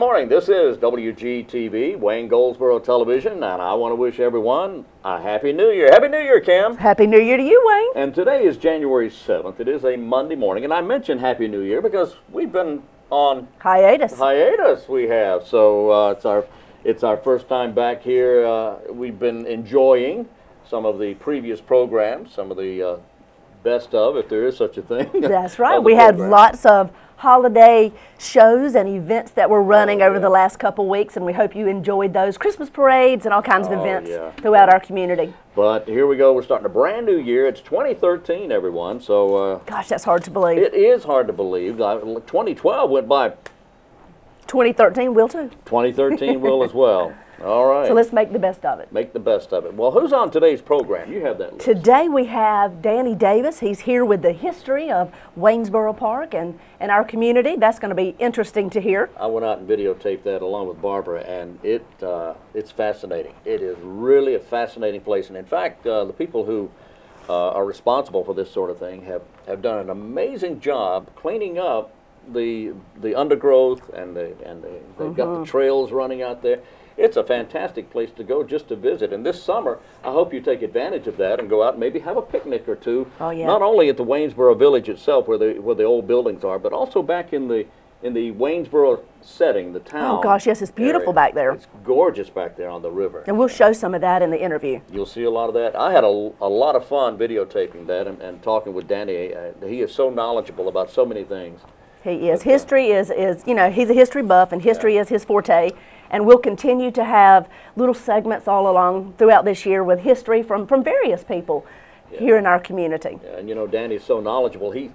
morning. This is WGTV, Wayne Goldsboro Television, and I want to wish everyone a Happy New Year. Happy New Year, Kim. Happy New Year to you, Wayne. And today is January 7th. It is a Monday morning, and I mentioned Happy New Year because we've been on hiatus. We have. So it's our first time back here. We've been enjoying some of the previous programs, some of the best of, if there is such a thing. That's right. We had lots of holiday shows and events that were running over the last couple weeks, and we hope you enjoyed those. Christmas parades and all kinds of events throughout our community. But here we go. We're starting a brand new year. It's 2013, everyone. So gosh, that's hard to believe. It is hard to believe. 2012 went by. 2013 will too. 2013 will as well. All right. So let's make the best of it. Make the best of it. Well, who's on today's program? You have that list. Today we have Danny Davis. He's here with the history of Waynesboro Park and our community. That's going to be interesting to hear. I went out and videotaped that along with Barbara, and it's fascinating. It is really a fascinating place. And in fact, the people who are responsible for this sort of thing have done an amazing job cleaning up the undergrowth, and they've got the trails running out there. It's a fantastic place to go just to visit. And this summer, I hope you take advantage of that and go out and maybe have a picnic or two. Oh, yeah. Not only at the Waynesboro Village itself, where the old buildings are, but also back in the Waynesboro setting, the town. Oh gosh, yes, it's beautiful back there. It's gorgeous back there on the river. And we'll show some of that in the interview. You'll see a lot of that. I had a lot of fun videotaping that and talking with Danny. He is so knowledgeable about so many things. He is. History is, you know, he's a history buff, and history is his forte. And we'll continue to have little segments all along throughout this year with history from various people here in our community. Yeah, and you know, Danny's so knowledgeable. He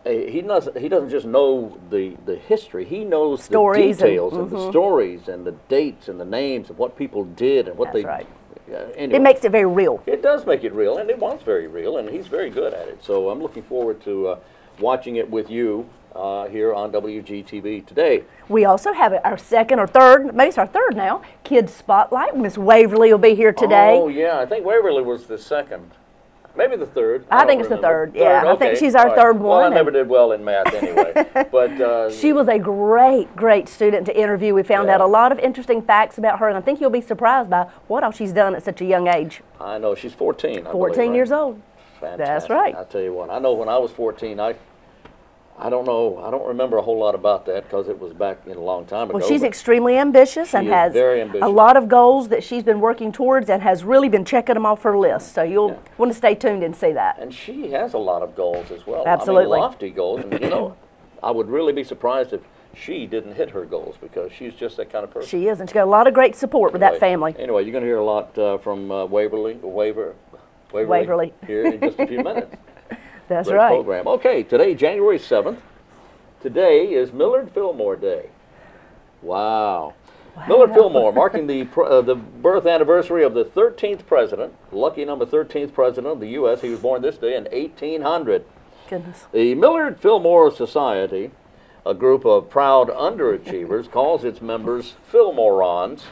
doesn't just know the history. He knows stories the details and the stories and the dates and the names of what people did and what That's right. Anyway, it makes it very real. It does make it real, and it was very real, and he's very good at it. So I'm looking forward to watching it with you here on WGTV today. We also have our second or third, maybe it's our third now, Kids Spotlight. Miss Waverly will be here today. Oh, yeah, I think Waverly was the second. Maybe the third. I think it's the third, yeah. I think she's our third one. Well, I never did well in math anyway. But she was a great student to interview. We found out a lot of interesting facts about her, and I think you'll be surprised by what all she's done at such a young age. I know, she's 14. 14 years old. Fantastic. That's right. I'll tell you what, I know when I was 14, I don't know. I don't remember a whole lot about that because it was back in a long time ago. Well, she's extremely ambitious and has a lot of goals that she's been working towards and has really been checking them off her list. So you'll want to stay tuned and see that. And she has a lot of goals as well. Absolutely. I mean, lofty goals. And you know, I would really be surprised if she didn't hit her goals because she's just that kind of person. She is, and she's got a lot of great support with that family. Anyway, you're going to hear a lot from Waverly here in just a few minutes. That's Great right. program. Okay, today, January 7th. Today is Millard Fillmore Day. Wow. Millard Fillmore, marking the birth anniversary of the 13th president, lucky number 13th president of the U.S. He was born this day in 1800. Goodness. The Millard Fillmore Society, a group of proud underachievers, calls its members Fillmorons.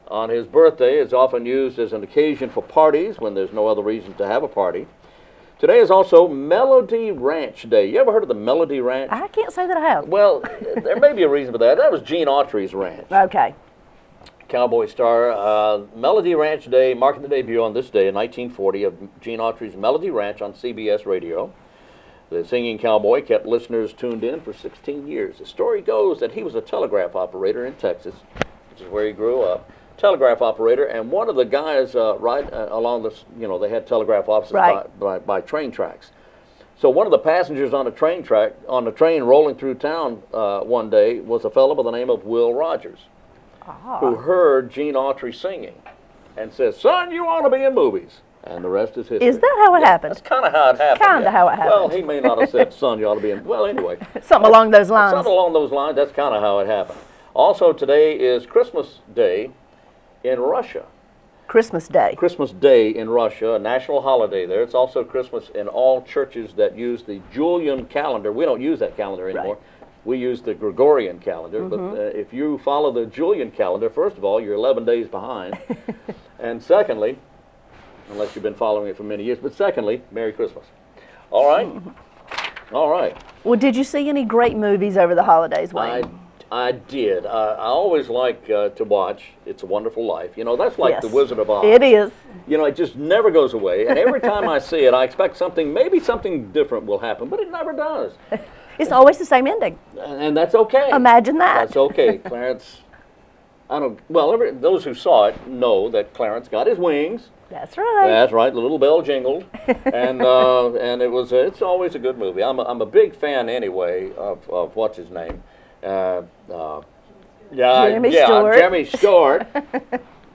On his birthday, it's often used as an occasion for parties when there's no other reason to have a party. Today is also Melody Ranch Day. You ever heard of the Melody Ranch? I can't say that I have. Well, there may be a reason for that. That was Gene Autry's ranch. Okay. Cowboy star. Melody Ranch Day, marking the debut on this day in 1940 of Gene Autry's Melody Ranch on CBS Radio. The singing cowboy kept listeners tuned in for 16 years. The story goes that he was a telegraph operator in Texas, which is where he grew up. Telegraph operator, and one of the guys right along this, you know, they had telegraph offices by train tracks. So one of the passengers on the train rolling through town one day was a fellow by the name of Will Rogers, who heard Gene Autry singing and says, "Son, you ought to be in movies." And the rest is history. Is that how it happened? That's kind of how it happened. Kind of how it happened. Well, he may not have said, "Son, you ought to be in." Well, anyway. Something along those lines. Something along those lines. That's kind of how it happened. Also, today is Christmas Day in Russia. Christmas Day. Christmas Day in Russia, a national holiday there. It's also Christmas in all churches that use the Julian calendar. We don't use that calendar anymore. We use the Gregorian calendar. But if you follow the Julian calendar, first of all, you're 11 days behind. And secondly, unless you've been following it for many years, but secondly, Merry Christmas. All right? All right. Well, did you see any great movies over the holidays, Wayne? I did. I always like to watch It's a Wonderful Life. You know, that's like Yes. The Wizard of Oz. It is. You know, it just never goes away. And every time I see it, I expect something, maybe something different will happen, but it never does. It's always the same ending. And that's okay. Imagine that. That's okay. Clarence, those who saw it know that Clarence got his wings. That's right. That's right. The little bell jingled, and it's always a good movie. I'm a big fan anyway of what's his name. Jeremy Stewart.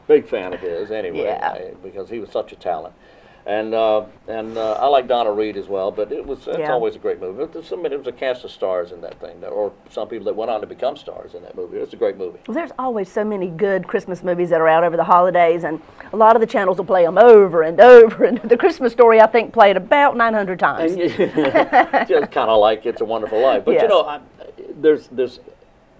Big fan of his anyway, because he was such a talent. And I like Donna Reed as well, but it's always a great movie. There was a cast of stars in that thing, or some people that went on to become stars in that movie. It's a great movie. Well, there's always so many good Christmas movies that are out over the holidays, and a lot of the channels will play them over and over. And The Christmas Story, I think, played about 900 times. And just kind of like It's a Wonderful Life. But you know,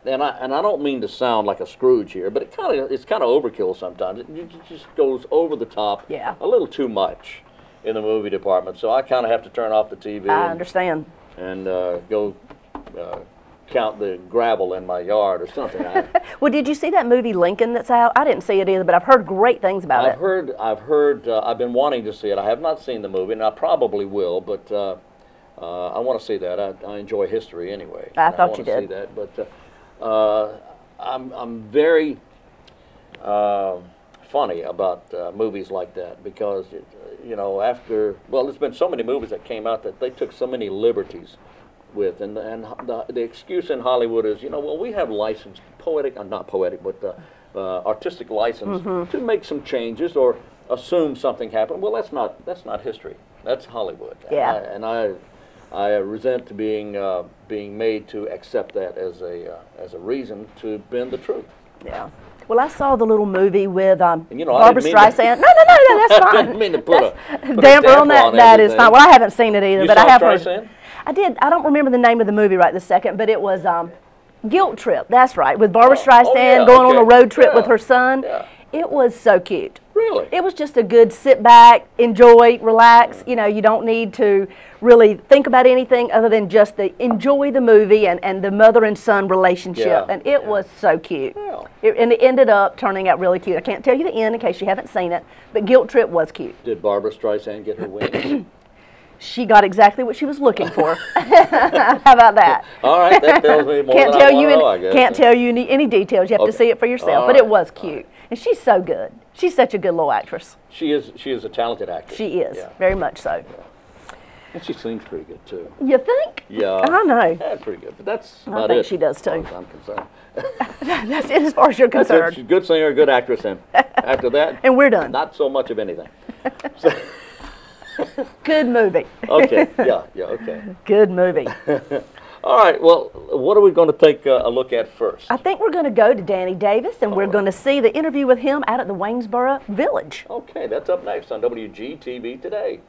and I don't mean to sound like a Scrooge here, but it's kind of overkill sometimes. It just goes over the top, a little too much in the movie department. So I kind of have to turn off the TV. I understand. And go count the gravel in my yard or something. Well, did you see that movie Lincoln that's out? I didn't see it either, but I've heard great things about it. I've been wanting to see it. I have not seen the movie, and I probably will, but I want to see that. I enjoy history anyway. I thought you did. I want to see that, but. I'm very funny about movies like that because, you know, there's been so many movies that came out that they took so many liberties with, and the excuse in Hollywood is, you know, well, we have licensed artistic license to make some changes or assume something happened. Well, that's not history. That's Hollywood. Yeah. I resent being made to accept that as a reason to bend the truth. Yeah. Well, I saw the little movie with and, Barbara Streisand. No, that's fine. I didn't mean to put a damper on that. That is fine. Well, I haven't seen it either, but I have heard. Streisand? I did. I don't remember the name of the movie right this second, but it was Guilt Trip. That's right, with Barbara Streisand going on a road trip with her son. Yeah. It was so cute. Really? It was just a good sit back, enjoy, relax. You know, you don't need to really think about anything other than just enjoy the movie and the mother and son relationship. Yeah. And it was so cute. Yeah. And it ended up turning out really cute. I can't tell you the end in case you haven't seen it, but Guilt Trip was cute. Did Barbara Streisand get her wings? She got exactly what she was looking for. How about that? All right, that tells me more than I want to know, I guess. Can't tell you any details. You have to see it for yourself. But it was cute. And she's so good. She's such a good little actress. She is a talented actress. She is, very much so. Yeah. And she sings pretty good, too. You think? Yeah. I know. Yeah, pretty good. But that's about I think she does, too. As far as I'm concerned. That's it as far as you're concerned. She's a good singer, good actress, and after that, and we're done. Not so much of anything. Good movie. Okay, okay. Good movie. All right, well, what are we going to take a look at first? I think we're going to go to Danny Davis, and we're going to see the interview with him out at the Waynesboro Village. Okay, that's up next on WGTV Today.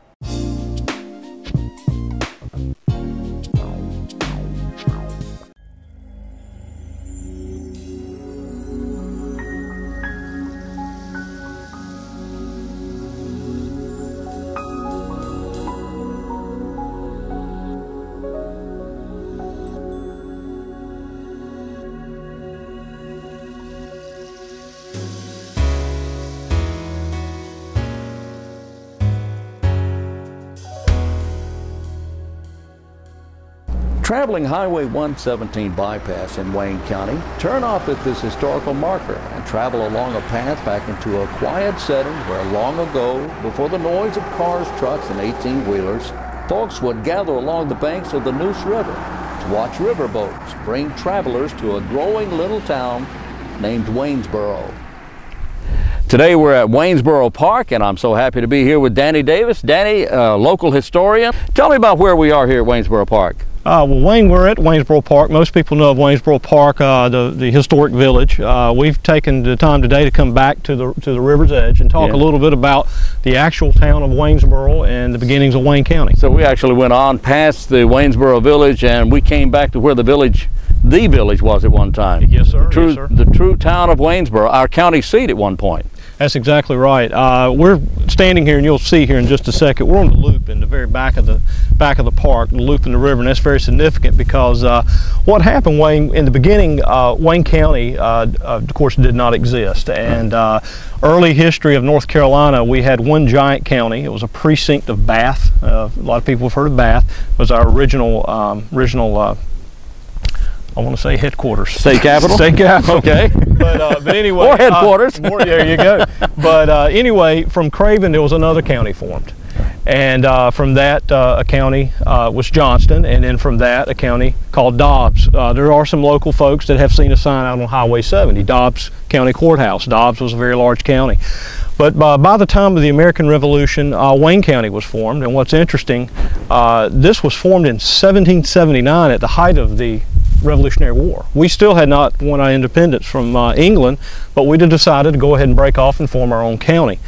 Traveling Highway 117 bypass in Wayne County, turn off at this historical marker and travel along a path back into a quiet setting where long ago, before the noise of cars, trucks, and 18-wheelers, folks would gather along the banks of the Neuse River to watch riverboats bring travelers to a growing little town named Waynesboro. Today we're at Waynesboro Park, and I'm so happy to be here with Danny Davis. Danny, local historian. Tell me about where we are here at Waynesboro Park. Well, Wayne, we're at Waynesboro Park. Most people know of Waynesboro Park, the historic village. We've taken the time today to come back to the river's edge and talk a little bit about the actual town of Waynesboro and the beginnings of Wayne County. So we actually went on past the Waynesboro village, and we came back to where the village was at one time. Yes, sir. The true town of Waynesboro, our county seat at one point. That's exactly right. We're standing here, and you'll see here in just a second, we're on the loop in the very back of the park, the loop in the river, and that's very significant because what happened, Wayne, in the beginning, Wayne County, of course, did not exist. And early history of North Carolina, we had one giant county. It was a precinct of Bath. A lot of people have heard of Bath. It was our original I want to say headquarters. State capital? State capital. Okay. But anyway. Or headquarters. There you go. But anyway, from Craven, there was another county formed. And from that, a county was Johnston, and then from that, a county called Dobbs. There are some local folks that have seen a sign out on Highway 70, Dobbs County Courthouse. Dobbs was a very large county. But by the time of the American Revolution, Wayne County was formed. And what's interesting, this was formed in 1779 at the height of the Revolutionary War. We still had not won our independence from England, but we decided to go ahead and break off and form our own county.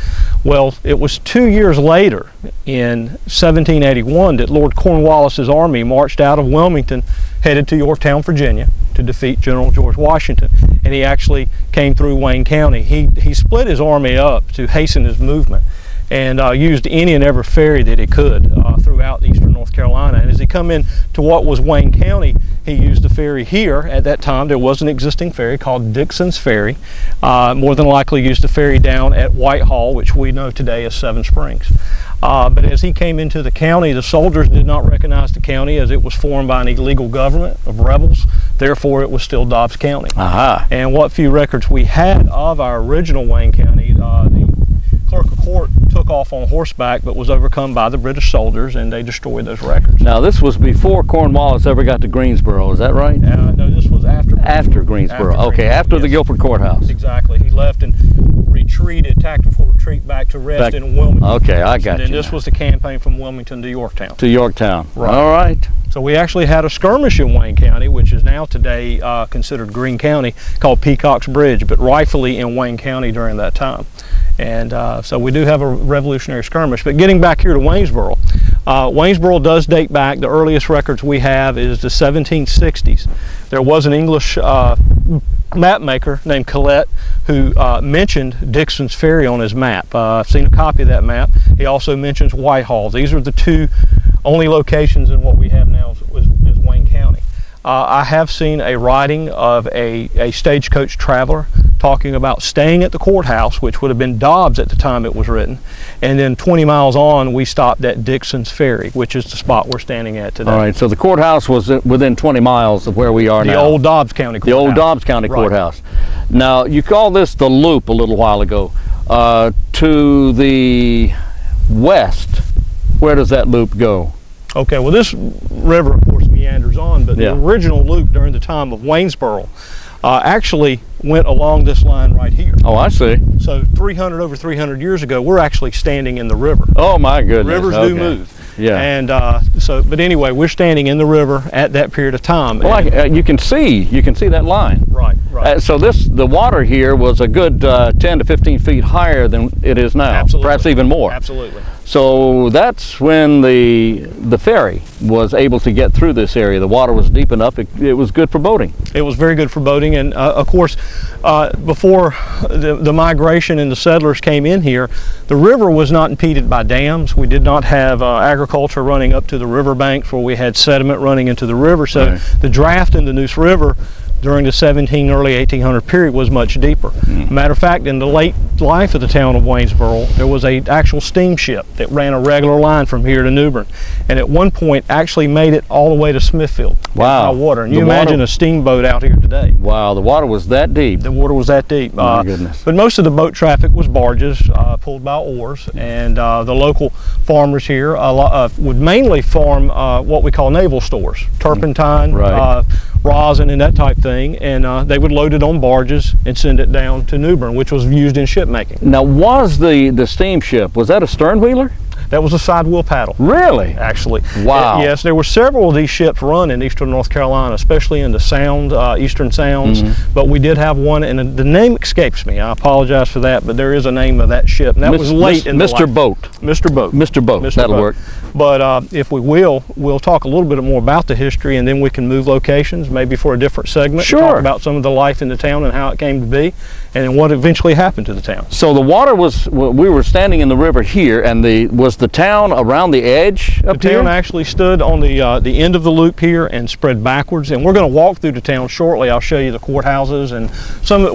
Well, it was 2 years later, in 1781, that Lord Cornwallis's army marched out of Wilmington, headed to Yorktown, Virginia, to defeat General George Washington. And he actually came through Wayne County. He split his army up to hasten his movement, and used any and every ferry that he could throughout eastern North Carolina. And as he come in to what was Wayne County, he used the ferry here. At that time, there was an existing ferry called Dixon's Ferry. More than likely used the ferry down at Whitehall, which we know today as Seven Springs. But as he came into the county, the soldiers did not recognize the county as it was formed by an illegal government of rebels. Therefore, it was still Dobbs County. And what few records we had of our original Wayne County, the clerk of court took off on horseback but was overcome by the British soldiers, and they destroyed those records. Now, this was before Cornwallis ever got to Greensboro, is that right? No, this was after Greensboro. After Greensboro. Okay, after the Guilford Courthouse. Exactly. He left and retreated, tactical retreat back to rest in Wilmington. Okay, I got you. And this was the campaign from Wilmington to Yorktown. To Yorktown. Right. All right. So we actually had a skirmish in Wayne County, which is now today considered Greene County, called Peacock's Bridge, but rightfully in Wayne County during that time. And so we do have a revolutionary skirmish. But getting back here to Waynesboro, Waynesboro does date back. The earliest records we have is the 1760s. There was an English map maker named Collette who mentioned Dixon's Ferry on his map. I've seen a copy of that map. He also mentions Whitehall. These are the two only locations in what we have now is Wayne County. I have seen a writing of a stagecoach traveler talking about staying at the courthouse, which would have been Dobbs at the time it was written, and then 20 miles on we stopped at Dixon's Ferry, which is the spot we're standing at today. All right, so the courthouse was within 20 miles of where we are now. The old Dobbs County Courthouse. The old Dobbs County Courthouse. Now, you called this the Loop a little while ago. To the west, where does that loop go? Okay, well, this river, of course, meanders on, but the original loop during the time of Waynesboro actually went along this line right here. Oh, I see. So over 300 years ago, we're actually standing in the river. Oh my goodness. Rivers do move. Yeah. And but anyway, we're standing in the river at that period of time. Well, you can see that line. Right, right. So the water here was a good 10 to 15 feet higher than it is now. Absolutely. Perhaps even more. Absolutely. So that's when the ferry was able to get through this area. The water was deep enough, it was good for boating. It was very good for boating, and of course, before the migration and the settlers came in here, the river was not impeded by dams. We did not have agriculture running up to the river banks where we had sediment running into the river, so the draft in the Neuse River during the early 1800 period was much deeper. Matter of fact, in the late life of the town of Waynesboro, there was an actual steamship that ran a regular line from here to New Bern, and at one point actually made it all the way to Smithfield. Wow. By water. And you imagine a steamboat out here today. Wow, the water was that deep. The water was that deep. My goodness. But most of the boat traffic was barges pulled by oars, and the local farmers here would mainly farm what we call naval stores, turpentine, rosin and that type thing, and they would load it on barges and send it down to New Bern, which was used in ship making. Now, was the steamship, was that a stern wheeler? That was a side wheel paddle. Really? Actually. Wow. Yes, there were several of these ships run in eastern North Carolina, especially in the Sound, eastern Sounds, but we did have one, and the name escapes me. I apologize for that, but there is a name of that ship, and that was late in the life. Mr. Boat. Mr. Boat. Mr. Boat. That'll work. But if we will, we'll talk a little bit more about the history, and then we can move locations, maybe for a different segment. Sure. Talk about some of the life in the town and how it came to be, and then what eventually happened to the town. So the water was, we were standing in the river here, and was the town around the edge up here? The town actually stood on the end of the loop here and spread backwards, and we're going to walk through the town shortly. I'll show you the courthouses and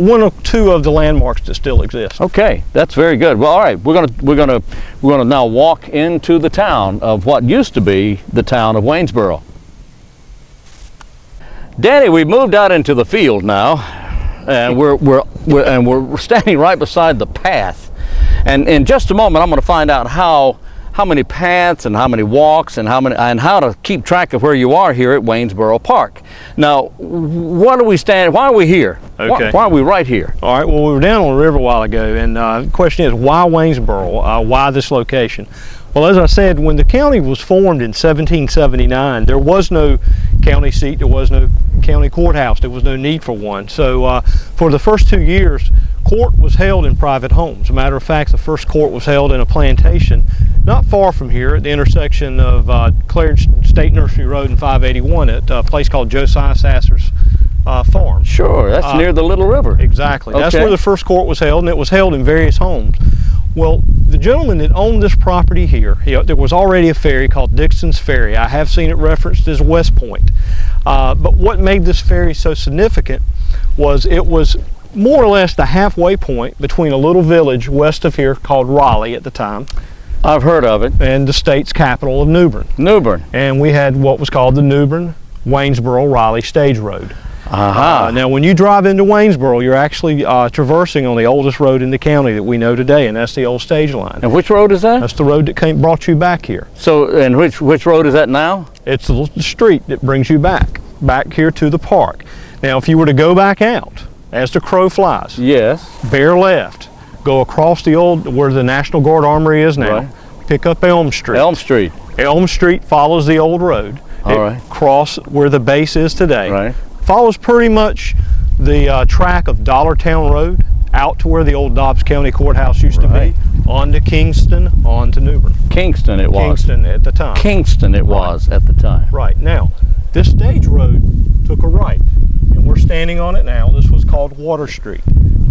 one or two of the landmarks that still exist. Okay, that's very good. Well, all right, we're gonna now walk into the town of what used to be the town of Waynesboro. Danny, we've moved out into the field now, and we're standing right beside the path. And in just a moment, I'm going to find out how many paths and how many walks and how to keep track of where you are here at Waynesboro Park. Now, why are we here? Okay. Why are we right here? All right, well, we were down on the river a while ago, and the question is, why Waynesboro? Why this location? Well, as I said, when the county was formed in 1779, there was no county seat, there was no county courthouse, there was no need for one. So for the first 2 years, court was held in private homes. As a matter of fact, the first court was held in a plantation not far from here at the intersection of Claridge State Nursery Road and 581 at a place called Josiah Sasser's farm. Sure, that's near the Little River. Exactly. Okay. That's where the first court was held, and it was held in various homes. Well, the gentleman that owned this property here, there was already a ferry called Dixon's Ferry. I have seen it referenced as West Point. But what made this ferry so significant was it was more or less the halfway point between a little village west of here called Raleigh at the time. I've heard of it. And the state's capital of New Bern. New Bern. And we had what was called the New Bern, Waynesboro, Raleigh Stage Road. Now, when you drive into Waynesboro, you're actually traversing on the oldest road in the county that we know today, and that's the old stage line. And which road is that? That's the road that brought you back here. So, and which road is that now? It's the street that brings you back here to the park. Now, if you were to go back out, as the crow flies, yes, bear left, go across the old, where the National Guard Armory is now, right. Pick up Elm Street. Elm Street. Elm Street follows the old road. All right. Cross where the base is today. Right. Follows pretty much the track of Dollartown Road out to where the old Dobbs County Courthouse used to be, on to Kingston, on to New Bern. Kingston it was. Kingston at the time. Kingston it was at the time. Right. Now, this stage road took a right, and we're standing on it now. This was called Water Street.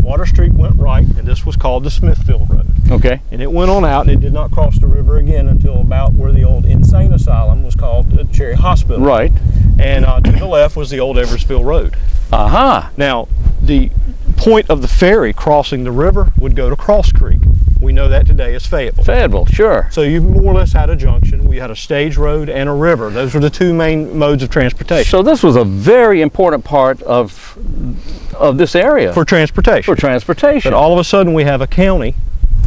Water Street went right, and this was called the Smithfield Road. Okay. And it went on out, and it did not cross the river again until about where the old insane asylum was called the Cherry Hospital. Right. And to the left was the old Eversville Road. Now, the point of the ferry crossing the river would go to Cross Creek. We know that today as Fayetteville. Fayetteville, sure. So you more or less had a junction. We had a stage road and a river. Those were the two main modes of transportation. So this was a very important part of this area. For transportation. For transportation. But all of a sudden we have a county,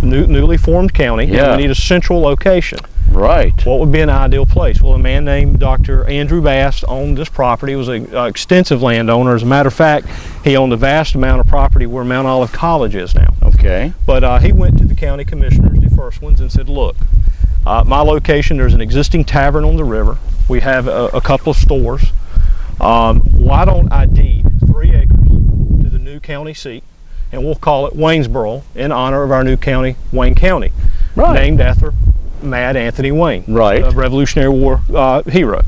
newly formed county, and we need a central location. Right. What would be an ideal place? Well, a man named Dr. Andrew Bass owned this property. He was an extensive landowner. As a matter of fact, he owned a vast amount of property where Mount Olive College is now. Okay. But he went to the county commissioners, the first ones, and said, look, my location, there's an existing tavern on the river. We have a couple of stores. Why don't I deed 3 acres to the new county seat, and we'll call it Waynesboro in honor of our new county, Wayne County, named after Mad Anthony Wayne, a Revolutionary War hero.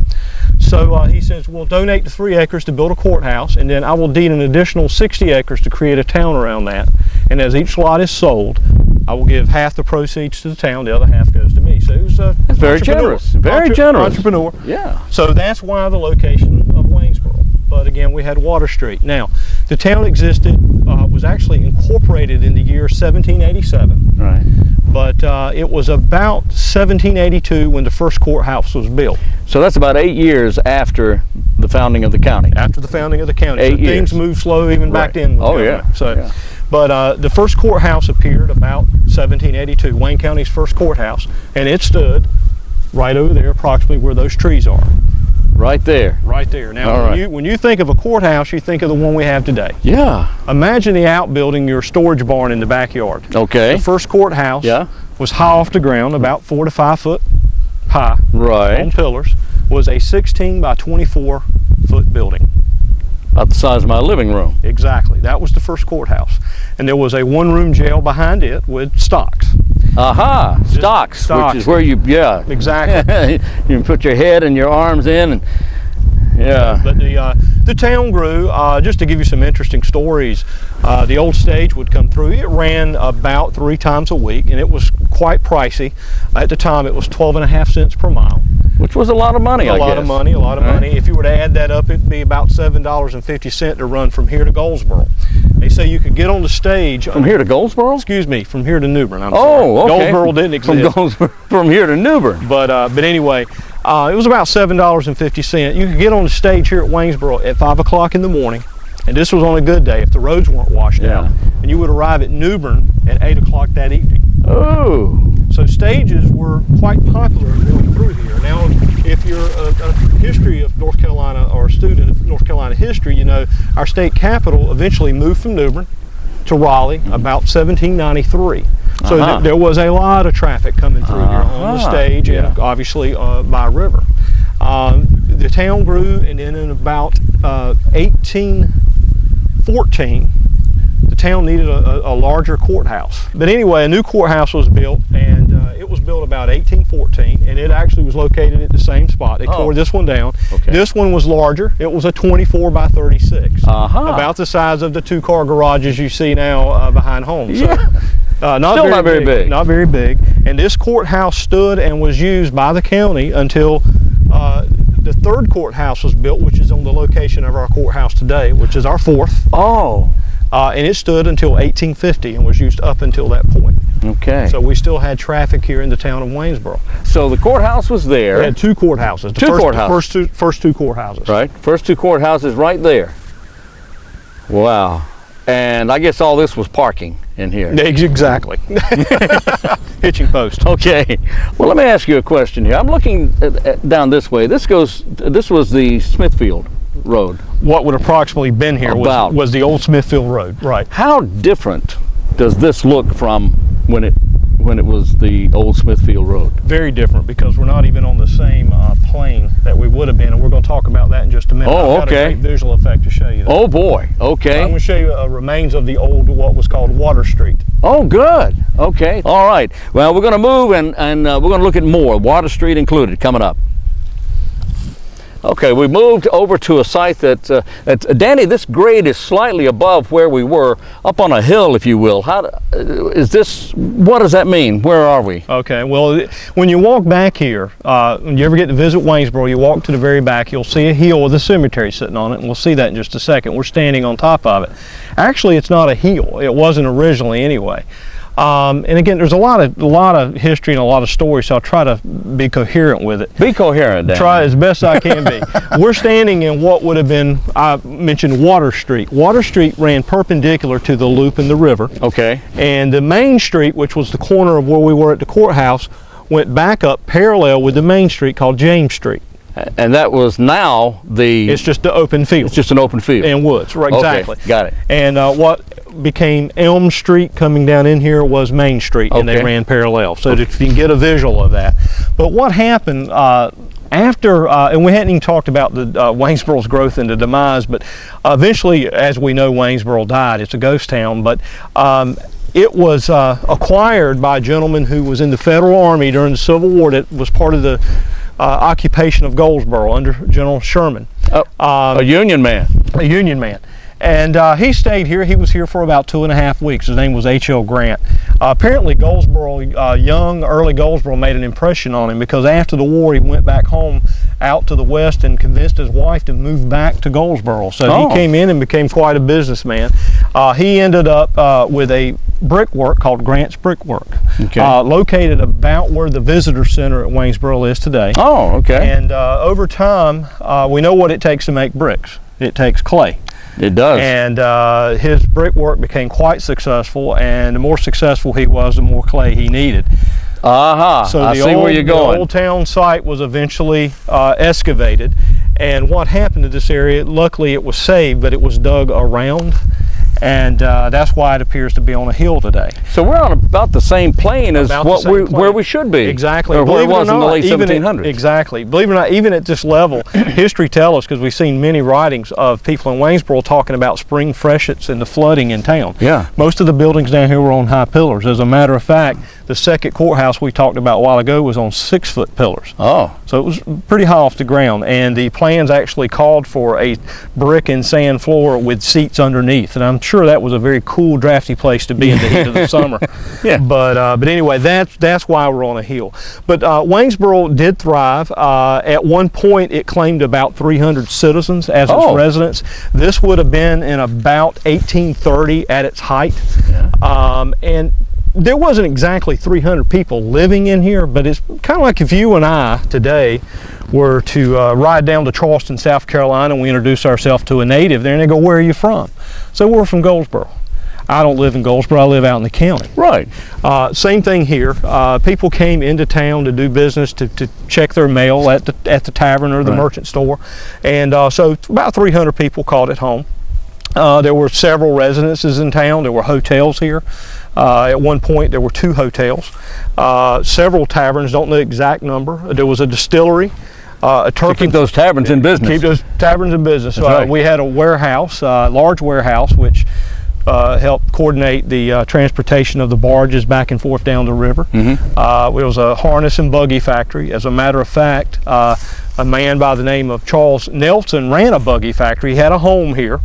So he says, we'll donate the 3 acres to build a courthouse, and then I will deed an additional 60 acres to create a town around that. And as each lot is sold, I will give half the proceeds to the town, the other half goes to me. So it was that's very generous. Very generous. Entrepreneur. Yeah. So that's why the location of Waynesboro. But again, we had Water Street. Now, the town existed, was actually incorporated in the year 1787. Right. But it was about 1782 when the first courthouse was built. So that's about 8 years after the founding of the county. After the founding of the county. 8 years. Things moved slow even back then. Oh, yeah. So, but the first courthouse appeared about 1782, Wayne County's first courthouse, and it stood right over there, approximately where those trees are. Right there. Right there. Now, when you think of a courthouse, you think of the one we have today. Yeah. Imagine the outbuilding, your storage barn in the backyard. Okay. The first courthouse was high off the ground, about 4 to 5 foot high. Right. On pillars. Was a 16 by 24 foot building. About the size of my living room. Exactly. That was the first courthouse. And there was a 1-room jail behind it with stocks. Aha, stocks, which is where you, yeah. Exactly. You can put your head and your arms in, and yeah. But the town grew. Just to give you some interesting stories, the old stage would come through. It ran about 3 times a week, and it was quite pricey. At the time, it was 12.5 cents per mile. Which was a lot of money, I guess. A lot of money, a lot of money. If you were to add that up, it'd be about $7.50 to run from here to Goldsboro. They say you could get on the stage. From here to Goldsboro? Excuse me, from here to New Bern. I'm sorry. Oh, okay. Goldsboro didn't exist. From here to New Bern. But anyway, it was about $7.50. You could get on the stage here at Waynesboro at 5 o'clock in the morning, and this was on a good day if the roads weren't washed out, and you would arrive at New Bern at 8 o'clock that evening. Oh. So stages were quite popular going through here. Now, if you're a history of North Carolina or a student of North Carolina history, you know our state capital eventually moved from New Bern to Raleigh about 1793. So there was a lot of traffic coming through here on the stage and obviously by river. The town grew, and then in about 1814, the town needed a larger courthouse. But anyway, a new courthouse was built, and it was built about 1814, and it actually was located at the same spot. They tore this one down. Okay. This one was larger. It was a 24 by 36, about the size of the 2-car garages you see now behind homes. So, not very big. Not very big. And this courthouse stood and was used by the county until the 3rd courthouse was built, which is on the location of our courthouse today, which is our 4th. Oh. And it stood until 1850 and was used up until that point. Okay. So we still had traffic here in the town of Waynesboro. So the courthouse was there. We had 2 courthouses. The first two courthouses. Right. First 2 courthouses right there. Wow. And I guess all this was parking in here. Exactly. Hitching post. Okay. Well, let me ask you a question here. I'm looking down this way. This was the Smithfield Road. What would approximately been here was the old Smithfield Road. Right. How different does this look from when it was the old Smithfield Road? Very different, because we're not even on the same plane that we would have been, and we're going to talk about that in just a minute. Oh, I've got a great visual effect to show you that. Oh boy. Okay. I'm going to show you remains of the old, what was called Water Street. Oh, good. Okay. All right. Well, we're going to move and we're going to look at more, Water Street included, coming up. Okay, we moved over to a site that, Danny, this grade is slightly above where we were, up on a hill, if you will. What does that mean? Where are we? Okay, well, when you walk back here, when you ever get to visit Waynesboro, you walk to the very back, you'll see a hill with a cemetery sitting on it, and we'll see that in just a second. We're standing on top of it. Actually, it's not a hill. It wasn't originally anyway. And again, there's a lot of history and a lot of stories, so I'll try to be coherent with it. Be coherent, Dan. Try as best I can be. We're standing in what would have been, I mentioned Water Street. Water Street ran perpendicular to the loop in the river. Okay. And the main street, which was the corner of where we were at the courthouse, went back up parallel with the main street called James Street. And that was now the... It's just the open field. It's just an open field. And woods, right, exactly. Okay, got it. And what became Elm Street coming down in here was Main Street, and they ran parallel. So that if you can get a visual of that. But what happened after, and we hadn't even talked about the Waynesboro's growth and the demise, but eventually, as we know, Waynesboro died. It's a ghost town, but it was acquired by a gentleman who was in the Federal Army during the Civil War that was part of the occupation of Goldsboro under General Sherman. A Union man. A Union man. And he stayed here. He was here for about 2.5 weeks. His name was H.L. Grant. Apparently Goldsboro, young, early Goldsboro made an impression on him, because after the war he went back home out to the west and convinced his wife to move back to Goldsboro. So he came in and became quite a businessman. He ended up with a brickwork called Grant's Brickwork, located about where the visitor center at Waynesboro is today. Oh, okay. And over time, we know what it takes to make bricks. It takes clay. It does. And his brickwork became quite successful, and the more successful he was, the more clay he needed. So I see where you're going. The old town site was eventually excavated, and what happened to this area, luckily it was saved, but it was dug around, and that's why it appears to be on a hill today. So we're on about the same plane as where we should be. Exactly. Or where it was in the late even 1700s. Exactly. Believe it or not, even at this level, history tells us, because we've seen many writings of people in Waynesboro talking about spring freshets and the flooding in town. Yeah. Most of the buildings down here were on high pillars. As a matter of fact, the second courthouse we talked about a while ago was on 6-foot pillars. Oh. So it was pretty high off the ground, and the plans actually called for a brick and sand floor with seats underneath, and I'm sure that was a very cool, drafty place to be in the heat of the summer. Yeah. But anyway, that's why we're on a hill. But Waynesboro did thrive. At one point, it claimed about 300 citizens as its residents. This would have been in about 1830 at its height. Yeah. And there wasn't exactly 300 people living in here, but it's kind of like if you and I today were to ride down to Charleston, South Carolina, and we introduce ourselves to a native there, and they go, "Where are you from?" So we're from Goldsboro. I don't live in Goldsboro, I live out in the county. Right. Same thing here. People came into town to do business, to check their mail at the tavern or the merchant store, and so about 300 people called it home. There were several residences in town. There were hotels here. At one point, there were 2 hotels, several taverns, don't know the exact number. There was a distillery, a turkey. To keep those taverns in business. Keep those taverns in business. Right. We had a warehouse, large warehouse, which helped coordinate the transportation of the barges back and forth down the river. Mm-hmm. It was a harness and buggy factory. As a matter of fact, a man by the name of Charles Nelson ran a buggy factory. He had a home here.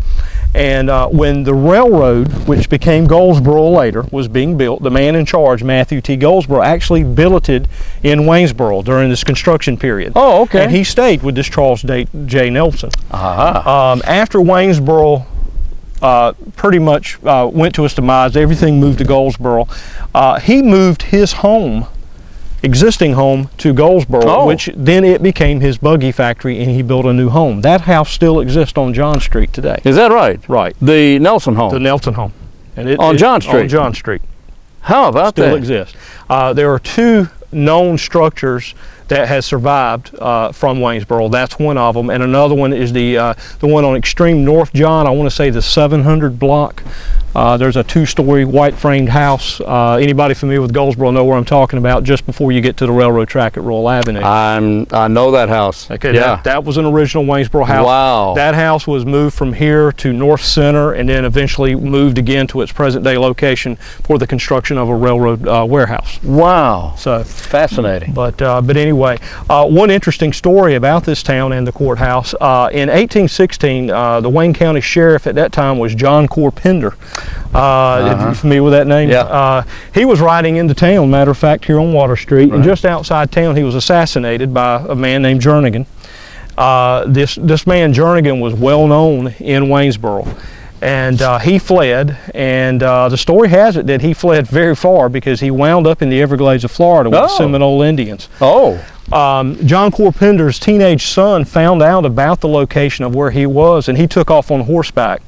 And when the railroad, which became Goldsboro later, was being built, the man in charge, Matthew T. Goldsboro, actually billeted in Waynesboro during this construction period. Oh, okay. And he stayed with this Charles J. Nelson. Uh-huh. After Waynesboro pretty much went to its demise, everything moved to Goldsboro. He moved his home, existing home, to Goldsboro, which then it became his buggy factory, and he built a new home. That house still exists on John Street today. Is that right? Right. The Nelson home? The Nelson home. And on John Street? On John Street. How about that? Still exists. There are 2 known structures that has survived from Waynesboro. That's one of them, and another one is the one on extreme North John. I want to say the 700 block. There's a 2-story white framed house. Anybody familiar with Goldsboro know where I'm talking about, just before you get to the railroad track at Royal Avenue. I know that house. Okay, yeah. that was an original Waynesboro house. Wow. That house was moved from here to North Center, and then eventually moved again to its present day location for the construction of a railroad warehouse. Wow. So fascinating. But anyway, one interesting story about this town and the courthouse. In 1816, the Wayne County Sheriff at that time was John Corpender. Are you familiar with that name? Yeah. He was riding into town, matter of fact, here on Water Street, and just outside town he was assassinated by a man named Jernigan. This man Jernigan was well known in Waynesboro, and he fled, and the story has it that he fled very far because he wound up in the Everglades of Florida with the Seminole Indians. John Corpender's teenage son found out about the location of where he was, and he took off on horseback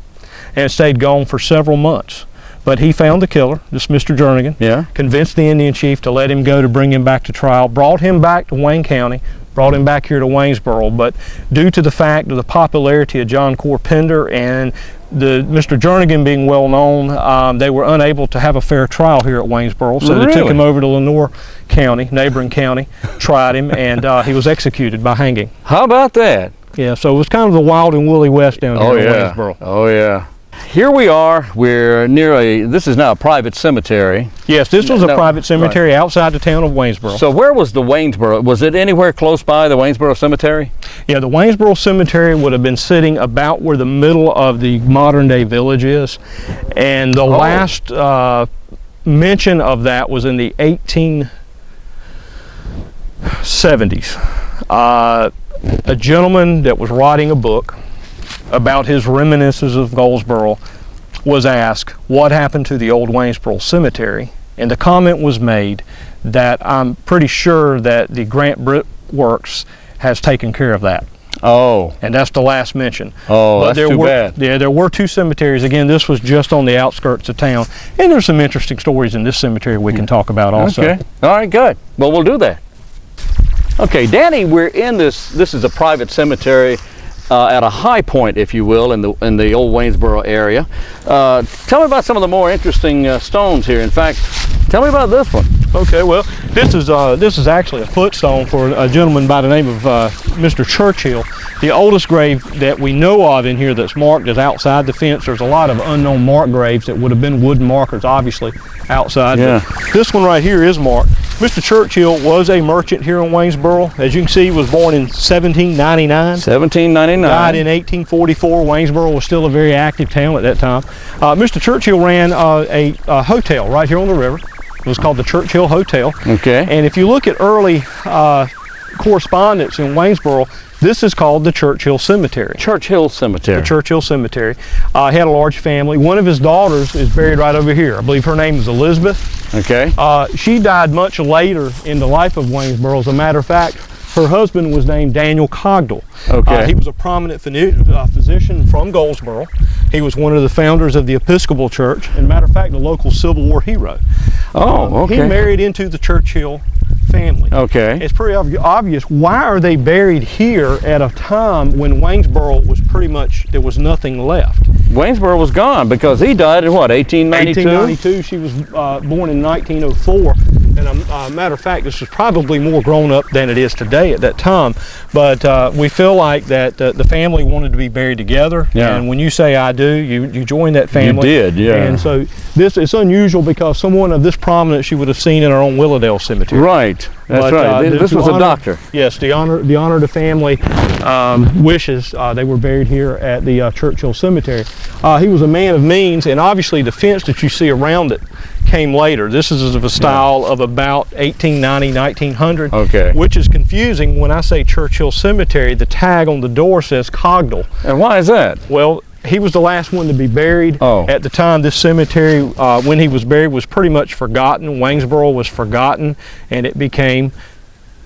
and stayed gone for several months. But he found the killer, this Mr. Jernigan, convinced the Indian chief to let him go, to bring him back to trial, brought him back to Wayne County, brought him back here to Waynesboro. But due to the fact of the popularity of John Corpender and Mr. Jernigan being well known, they were unable to have a fair trial here at Waynesboro. So they took him over to Lenoir County, neighboring county, tried him, and he was executed by hanging. How about that? Yeah, so it was kind of the wild and woolly west down here in Waynesboro. Oh yeah. Here we are, we're near this is now a private cemetery. Yes, this was a private cemetery outside the town of Waynesboro. So where was the Waynesboro? Was it anywhere close by the Waynesboro Cemetery? Yeah, the Waynesboro Cemetery would have been sitting about where the middle of the modern day village is. And the last mention of that was in the 1870s. A gentleman that was writing a book about his reminiscences of Goldsboro was asked what happened to the old Waynesboro Cemetery, and the comment was made that I'm pretty sure that the Grant Britt Works has taken care of that. And that's the last mention. But that's too bad. Yeah, there were 2 cemeteries. Again, this was just on the outskirts of town, and there's some interesting stories in this cemetery we can talk about also. Okay, all right, good. Well, we'll do that. Okay, Danny, we're in this is a private cemetery. at a high point, if you will, in the old Waynesboro area. Tell me about some of the more interesting stones here. In fact, tell me about this one. Okay, well, this is actually a footstone for a gentleman by the name of Mr. Churchill. The oldest grave that we know of in here that's marked is outside the fence. There's a lot of unknown marked graves that would have been wooden markers, obviously, outside. Yeah. But this one right here is marked. Mr. Churchill was a merchant here in Waynesboro. As you can see, he was born in 1799. 1799. Died in 1844. Waynesboro was still a very active town at that time. Mr. Churchill ran a hotel right here on the river. It was called the Churchill Hotel. Okay. And if you look at early correspondence in Waynesboro, this is called the Churchill Cemetery. Churchill Cemetery. The Churchill Cemetery. He had a large family. One of his daughters is buried right over here. I believe her name is Elizabeth. Okay. She died much later in the life of Waynesboro. As a matter of fact, her husband was named Daniel Cogdell. Okay. He was a prominent physician from Goldsboro. He was one of the founders of the Episcopal Church, and matter of fact, a local Civil War hero. Oh, okay. He married into the Churchill family. Okay. It's pretty obvious. Why are they buried here at a time when Waynesboro was pretty much, there was nothing left? Waynesboro was gone because he died in what, 1892? 1892. She was born in 1904. And a matter of fact, this was probably more grown up than it is today at that time. But we feel like that the family wanted to be buried together. Yeah. And when you say I do, you join that family. You did, yeah. And so it's unusual because someone of this prominence you would have seen in our own Willowdale Cemetery. Right. That's right. This was a doctor. Yes, to honor the family wishes, they were buried here at the Churchill Cemetery. He was a man of means, and obviously the fence that you see around it came later. This is of a style of about 1890, 1900, okay. Which is confusing. When I say Churchill Cemetery, the tag on the door says Cogdell. And why is that? Well, he was the last one to be buried. Oh. At the time, this cemetery, when he was buried, was pretty much forgotten. Waynesboro was forgotten, and it became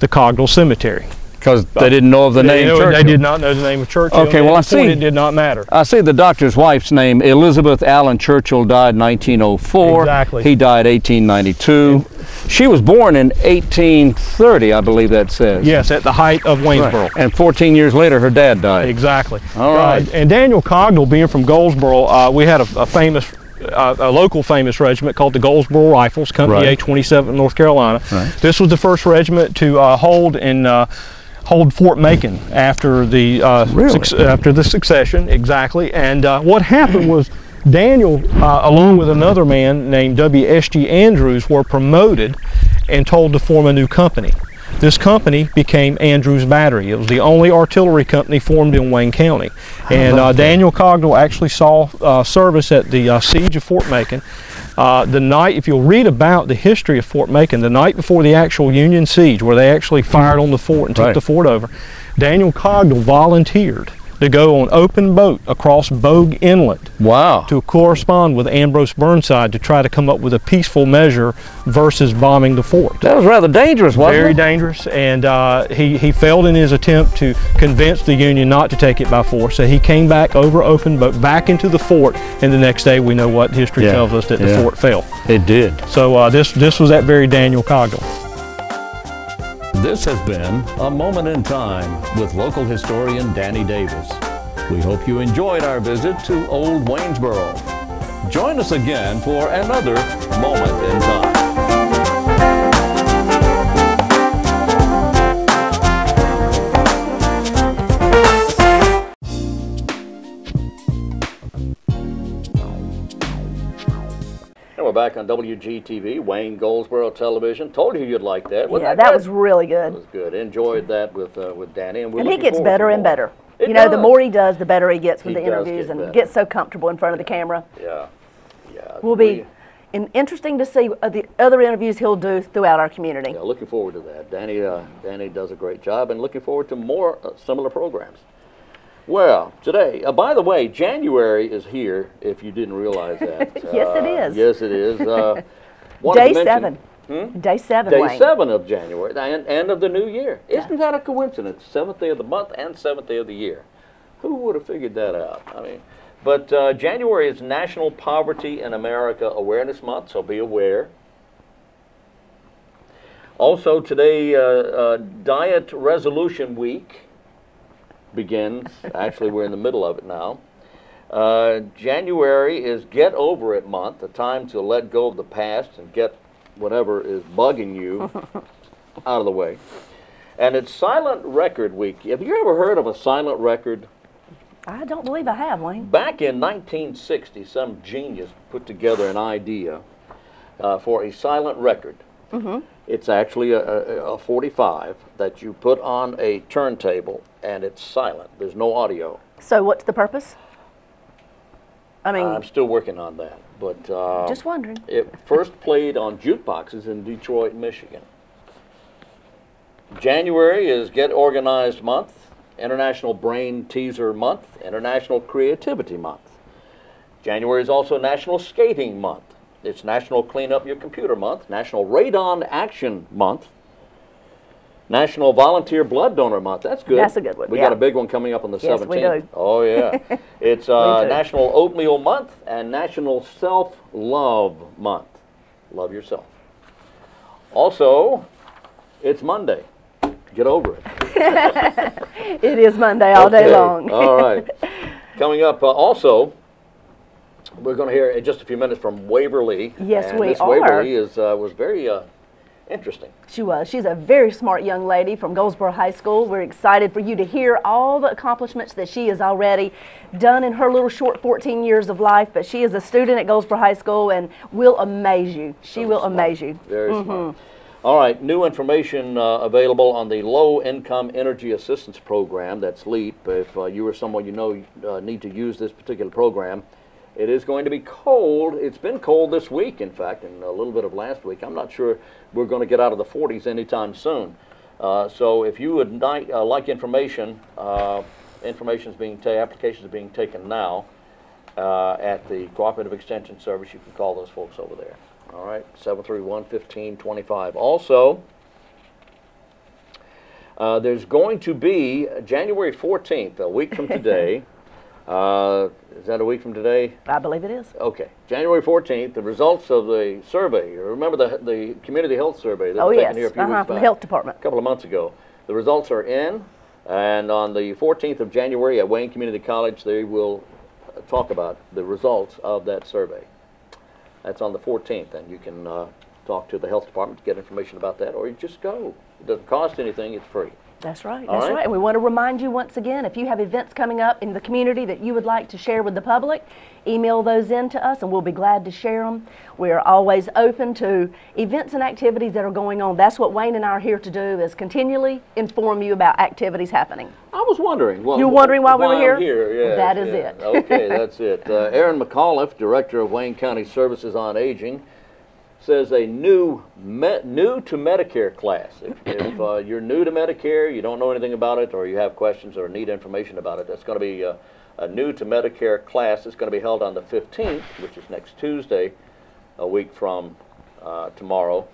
the Cogdell Cemetery. Because they didn't know of the name Churchill. They did not know the name of Churchill. Okay, well, I see. It did not matter. I see the doctor's wife's name, Elizabeth Allen Churchill, died in 1904. Exactly. He died 1892. She was born in 1830, I believe that says. Yes, at the height of Waynesboro. Right. And 14 years later, her dad died. Exactly. All right. And Daniel Cogdell, being from Goldsboro, we had a local famous regiment called the Goldsboro Rifles, Company Right. A27, North Carolina. Right. This was the first regiment to hold Fort Macon after the after the succession, exactly. And what happened was Daniel, along with another man named W.S.G. Andrews, were promoted and told to form a new company. This company became Andrews Battery. It was the only artillery company formed in Wayne County. And Daniel Cogdell actually saw service at the siege of Fort Macon. The night, if you'll read about the history of Fort Macon, the night before the actual Union siege, where they actually fired on the fort and took the fort over, Daniel Cogdell volunteered to go on open boat across Bogue Inlet. Wow. To correspond with Ambrose Burnside to try to come up with a peaceful measure versus bombing the fort. That was rather dangerous, wasn't it? Very dangerous, and he failed in his attempt to convince the Union not to take it by force. So he came back over open boat back into the fort, and the next day we know what history tells us, that the fort fell. It did. So this was that very Daniel Cogdell. This has been A Moment in Time with local historian Danny Davis. We hope you enjoyed our visit to Old Waynesboro. Join us again for another Moment in Time. And we're back on WGTV, Wayne Goldsboro Television. Told you you'd like that. Yeah, that was really good. That was good. Enjoyed that with Danny. And he gets better and better. You know, the more he does, the better he gets with the He does interviews get and better. gets so comfortable in front of the camera. Yeah, yeah. Will be interesting to see the other interviews he'll do throughout our community. Yeah, looking forward to that. Danny does a great job, and looking forward to more similar programs. Well, today, by the way, January is here, if you didn't realize that. Yes, it is. Yes, it is. Day 7. Day 7, Day Wayne. 7 of January, the end of the new year. Isn't that a coincidence? 7th day of the month and 7th day of the year. Who would have figured that out? I mean, but January is National Poverty in America Awareness Month, so be aware. Also today, Diet Resolution Week. begins. Actually, we're in the middle of it now. January is Get Over It month, a time to let go of the past and get whatever is bugging you out of the way. And it's Silent Record Week. Have you ever heard of a silent record? I don't believe I have, Wayne. Back in 1960, some genius put together an idea for a silent record. It's actually a 45 that you put on a turntable, and it's silent. There's no audio. So what's the purpose? I mean, I'm still working on that, but just wondering. It first played on jukeboxes in Detroit, Michigan. January is Get Organized Month, International Brain Teaser Month, International Creativity Month. January is also National Skating Month. It's National Clean Up Your Computer Month, National Radon Action Month, National Volunteer Blood Donor Month. That's good. That's a good one. We got a big one coming up on the 17th. Yes, we do. Oh, yeah. It's National Oatmeal Month and National Self-Love Month. Love yourself. Also, it's Monday. Get over it. It is Monday all day long. All right. Coming up also, we're going to hear in just a few minutes from Waverly. Yes, and we Miss are. Waverly was very interesting. She was. She's a very smart young lady from Goldsboro High School. We're excited for you to hear all the accomplishments that she has already done in her little short 14 years of life. But she is a student at Goldsboro High School and will amaze you. She will amaze you. Very smart. All right, new information available on the Low Income Energy Assistance Program, that's LEAP. If you or someone you know need to use this particular program, it is going to be cold. It's been cold this week, in fact, and a little bit of last week. I'm not sure we're going to get out of the 40s anytime soon. So if you would like information, applications are being taken now at the Cooperative Extension Service. You can call those folks over there. All right, 731-1525. Also, there's going to be January 14th, a week from today. Is that a week from today? I believe it is. Okay, January 14th, the results of the survey. Remember the community health survey that was taken here a few weeks back? From the health department. A couple of months ago. The results are in, and on the 14th of January at Wayne Community College, they will talk about the results of that survey. That's on the 14th, and you can talk to the health department to get information about that, or you just go. It doesn't cost anything, it's free. That's right. All That's right. And we want to remind you once again, if you have events coming up in the community that you would like to share with the public, email those in to us and we'll be glad to share them. We are always open to events and activities that are going on. That's what Wayne and I are here to do, is continually inform you about activities happening. I was wondering. Well, you're wondering why we were here? I'm here, yes, that is it. Okay, that's it. Aaron McAuliffe, Director of Wayne County Services on Aging, says a new to Medicare class. If you're new to Medicare, you don't know anything about it, or you have questions or need information about it, that's going to be a new to Medicare class. It's going to be held on the 15th, which is next Tuesday, a week from tomorrow,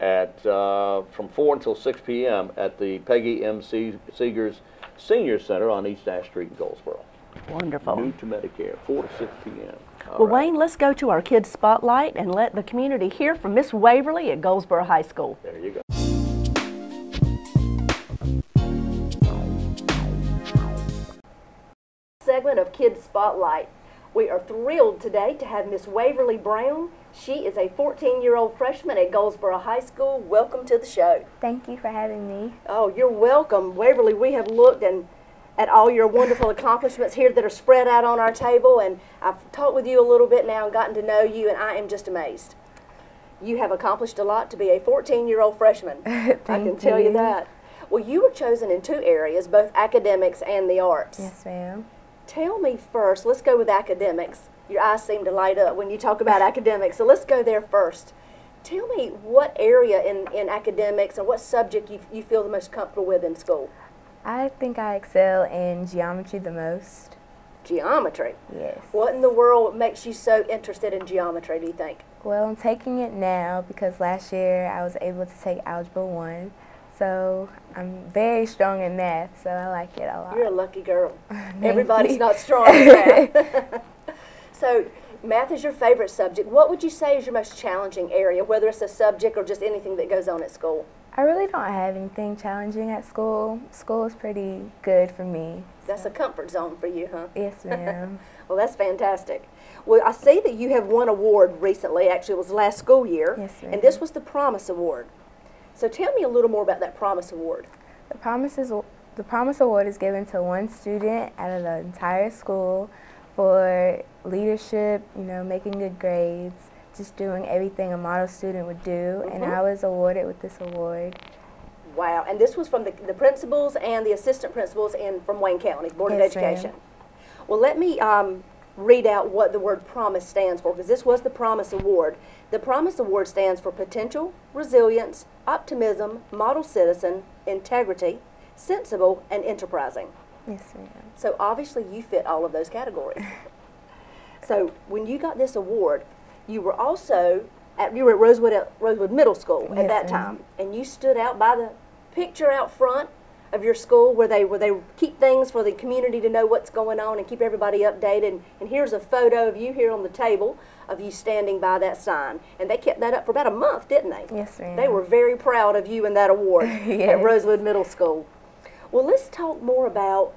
at from 4 until 6 p.m. at the Peggy M. Seegers Senior Center on East Ash Street in Goldsboro. Wonderful. New to Medicare, 4 to 6 p.m. Well, Wayne, let's go to our Kids Spotlight and let the community hear from Miss Waverly at Goldsboro High School. There you go. Segment of Kids Spotlight. We are thrilled today to have Miss Waverly Brown. She is a 14-year-old freshman at Goldsboro High School. Welcome to the show. Thank you for having me. Oh, you're welcome. Waverly, we have looked at all your wonderful accomplishments here that are spread out on our table, and I've talked with you a little bit now and gotten to know you, and I am just amazed. You have accomplished a lot to be a 14-year-old freshman. I can tell you that. Well, you were chosen in 2 areas, both academics and the arts. Yes, ma'am. Tell me first, let's go with academics. Your eyes seem to light up when you talk about academics, so let's go there first. Tell me what area in academics and what subject you feel the most comfortable with in school. I think I excel in geometry the most. Geometry? Yes. What in the world makes you so interested in geometry, do you think? Well, I'm taking it now because last year I was able to take Algebra 1. So I'm very strong in math, so I like it a lot. You're a lucky girl. Thank Everybody's you. not strong in math. So math is your favorite subject. What would you say is your most challenging area, whether it's a subject or just anything that goes on at school? I really don't have anything challenging at school. School is pretty good for me. That's a comfort zone for you, huh? Yes, ma'am. Well, that's fantastic. Well, I see that you have won an award recently. Actually, it was last school year. Yes, ma'am. And this was the Promise Award. So tell me a little more about that Promise Award. The Promise Award is given to one student out of the entire school for leadership, making good grades, just doing everything a model student would do, and I was awarded with this award. Wow, and this was from the principals and the assistant principals from Wayne County Board of Education. Well, let me read out what the word promise stands for, because this was the Promise Award. The Promise Award stands for potential, resilience, optimism, model citizen, integrity, sensible, and enterprising. Yes, ma'am. So obviously you fit all of those categories. So when you got this award, you were also at Rosewood Middle School at that time, and you stood out by the picture out front of your school where they keep things for the community to know what's going on and keep everybody updated. And here's a photo of you here on the table of you standing by that sign. And they kept that up for about a month, didn't they? Yes, ma'am. They were very proud of you and that award at Rosewood Middle School. Well, let's talk more about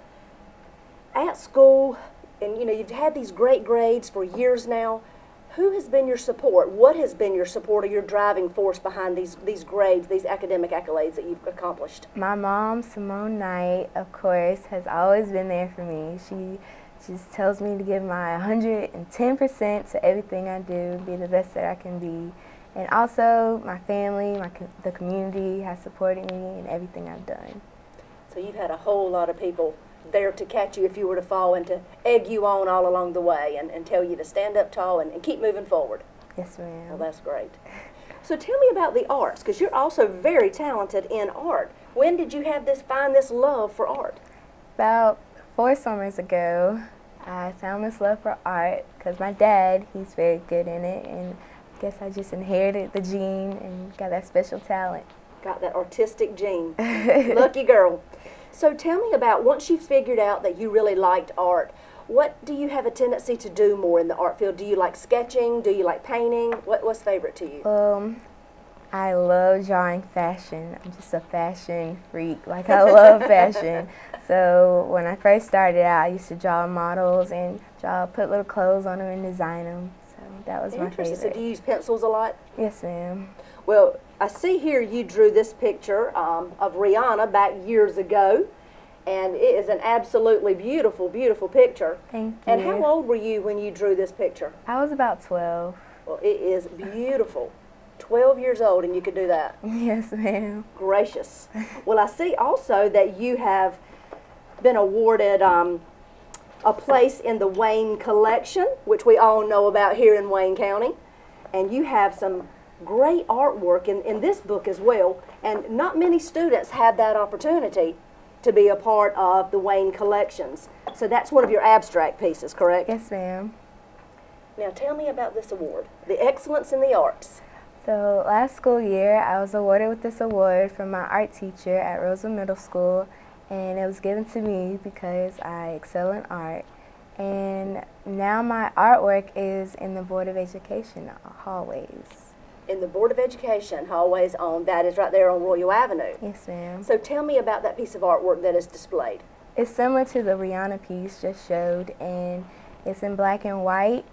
at school, and you've had these great grades for years now. Who has been your support? What has been your support or your driving force behind these grades, these academic accolades that you've accomplished? My mom, Simone Knight, of course, has always been there for me. She just tells me to give my 110% to everything I do, be the best that I can be. And also, my family, the community has supported me in everything I've done. So you've had a whole lot of people there to catch you if you were to fall and to egg you on all along the way and tell you to stand up tall and keep moving forward. Yes, ma'am. Well, that's great. So tell me about the arts, because you're also very talented in art. When did you find this love for art? About 4 summers ago, I found this love for art because my dad, he's very good in it, and I guess I just inherited the gene and got that special talent. Got that artistic gene. Lucky girl. So tell me about, once you figured out that you really liked art, what do you have a tendency to do more in the art field? Do you like sketching? Do you like painting? What's favorite to you? I love drawing fashion. I'm just a fashion freak. Like, I love fashion. So when I first started out, I used to draw models and put little clothes on them and design them. So that was my favorite. So do you use pencils a lot? Yes, ma'am. Well, I see here you drew this picture of Rihanna back years ago, and it is an absolutely beautiful, beautiful picture. Thank you. And how old were you when you drew this picture? I was about 12. Well, it is beautiful. 12 years old and you could do that? Yes, ma'am. Gracious. Well, I see also that you have been awarded a place in the Wayne collection, which we all know about here in Wayne County, and you have some great artwork in this book as well, and not many students have that opportunity to be a part of the Wayne collections. So that's one of your abstract pieces, correct? Yes, ma'am. Now tell me about this award, the Excellence in the Arts. So last school year, I was awarded with this award from my art teacher at Rosewood Middle School, and it was given to me because I excel in art. And now my artwork is in the Board of Education hallways. In the Board of Education hallways that is right there on Royal Avenue. Yes, ma'am. So tell me about that piece of artwork that is displayed. It's similar to the Rihanna piece just showed, and it's in black and white,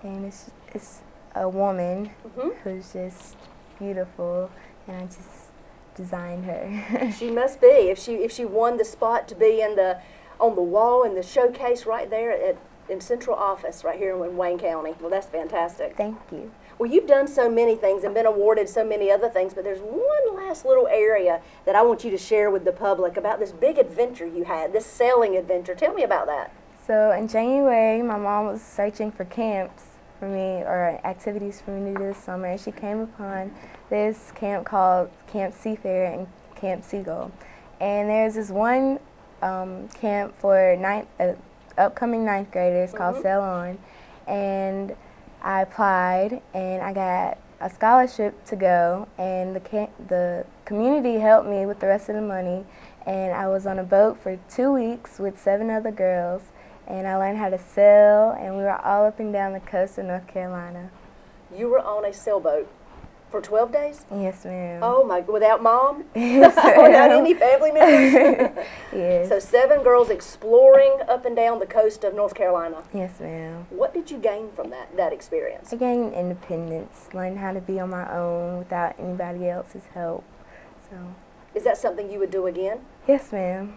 and it's a woman who's just beautiful, and I just designed her. She must be. If she won the spot to be on the wall in the showcase right there in Central Office right here in Wayne County. Well, that's fantastic. Thank you. Well, you've done so many things and been awarded so many other things, but there's one last little area that I want you to share with the public about this big adventure you had, this sailing adventure. Tell me about that. So in January, my mom was searching for camps for me, or activities for me to do this summer. She came upon this camp called Camp Seafair and Camp Seagull. And there's this one camp for upcoming 9th graders called Sail On. And I applied and I got a scholarship to go, and the community helped me with the rest of the money, and I was on a boat for 2 weeks with 7 other girls, and I learned how to sail, and we were all up and down the coast of North Carolina. You were on a sailboat For 12 days? Yes, ma'am. Oh my, without mom? Yes, Without ma'am. any family members? Yes. So 7 girls exploring up and down the coast of North Carolina. Yes, ma'am. What did you gain from that experience? I gained independence, learned how to be on my own without anybody else's help. So, Is that something you would do again? yes, ma'am.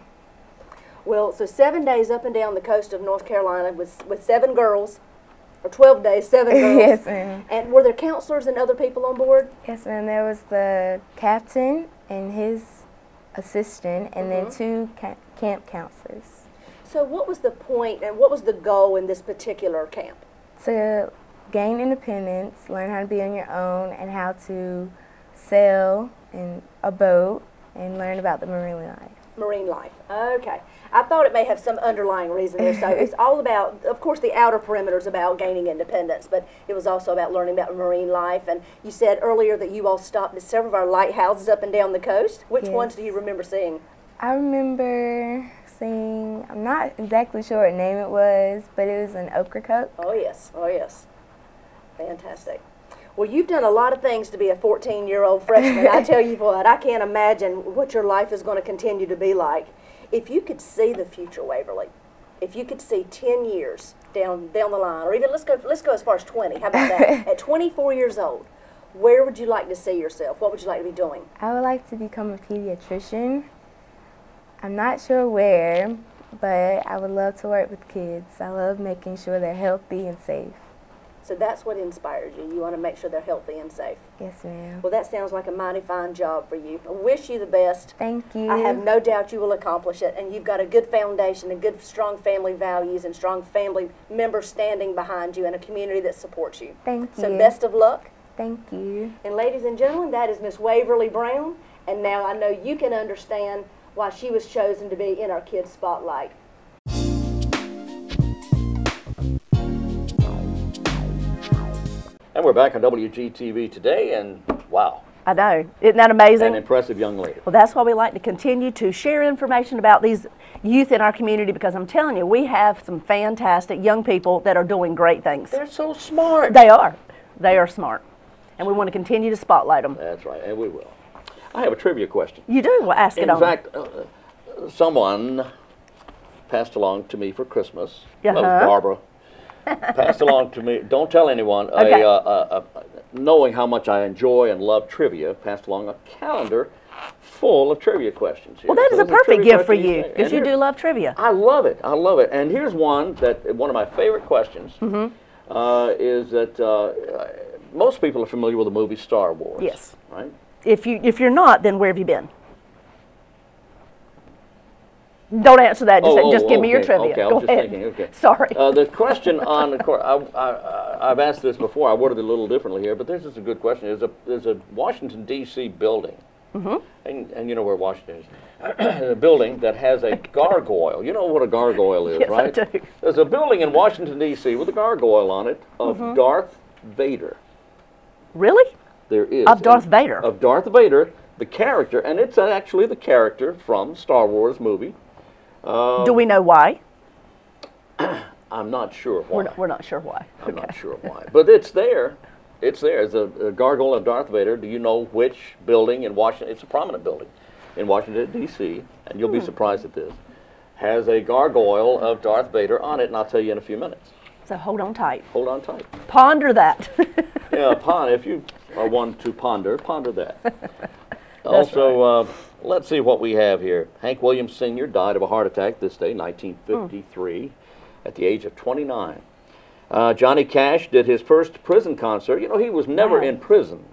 Well, so 7 days up and down the coast of North Carolina with 7 girls, or 12 days, 7 girls. Yes, ma'am. And were there counselors and other people on board? Yes, ma'am. There was the captain and his assistant, and then 2 camp counselors. So what was the point and what was the goal in this particular camp? To gain independence, learn how to be on your own, and how to sail in a boat, and learn about the marine life. Marine life. Okay. I thought it may have some underlying reason there. So it's all about, of course, the outer perimeter is about gaining independence, but it was also about learning about marine life. And you said earlier that you all stopped at several of our lighthouses up and down the coast. Which Yes. ones do you remember seeing? I remember seeing, I'm not exactly sure what name it was, but it was an Ocracoke. Oh, yes. Oh, yes. Fantastic. Well, you've done a lot of things to be a 14-year-old freshman. I tell you what, I can't imagine what your life is going to continue to be like. If you could see the future, Waverly, if you could see 10 years down the line, or even let's go as far as 20. How about that? At 24 years old, where would you like to see yourself? What would you like to be doing? I would like to become a pediatrician. I'm not sure where, but I would love to work with kids. I love making sure they're healthy and safe. So that's what inspires you. You want to make sure they're healthy and safe. Yes, ma'am. Well, that sounds like a mighty fine job for you. I wish you the best. Thank you. I have no doubt you will accomplish it, and you've got a good foundation and good, strong family values and strong family members standing behind you and a community that supports you. Thank you. So best of luck. Thank you. And ladies and gentlemen, that is Miss Waverly Brown, and now I know you can understand why she was chosen to be in our Kids Spotlight. And we're back on WGTV today, and wow, I know. Isn't that amazing? an impressive young lady. Well, that's why we like to continue to share information about these youth in our community, because I'm telling you, we have some fantastic young people that are doing great things. They're so smart. They are. They are smart. And we want to continue to spotlight them. That's right, and we will. I have a trivia question. You do? Well, ask it In on. fact, someone passed along to me for Christmas. That was Uh-huh. Barbara. Passed along to me. Don't tell anyone. Okay. Knowing how much I enjoy and love trivia, passed along a calendar full of trivia questions. Here. Well, that is So a there's perfect trivia gift for question you, each day. because And you here- do love trivia. I love it. I love it. And here's one of my favorite questions. Is that most people are familiar with the movie Star Wars. Yes. Right. If you're not, then where have you been? Don't answer that. Just give me your okay, trivia. Okay, I Go was just ahead. thinking. Okay. Sorry. The question on, of course, I've asked this before. I worded it a little differently here, but this is a good question. There's a Washington D.C. building, and you know where Washington is. A building that has a gargoyle. You know what a gargoyle is, Yes, I right? do. There's a building in Washington D.C. with a gargoyle on it of Darth Vader. Really? There is Of Darth Vader? Of Darth Vader, the character, and it's actually the character from Star Wars movie. Do we know why? I'm not sure why. We're not sure why. I'm not sure why, but it's there. It's there. It's a gargoyle of Darth Vader. Do you know which building in Washington? It's a prominent building in Washington, D.C., and you'll be surprised at this. Has a gargoyle of Darth Vader on it, and I'll tell you in a few minutes. So hold on tight. Hold on tight. Ponder that. Yeah, if you are one to ponder that. Also, let's see what we have here. Hank Williams Sr. died of a heart attack this day, 1953, at the age of 29. Johnny Cash did his first prison concert. You know, he was never Wow. in prison.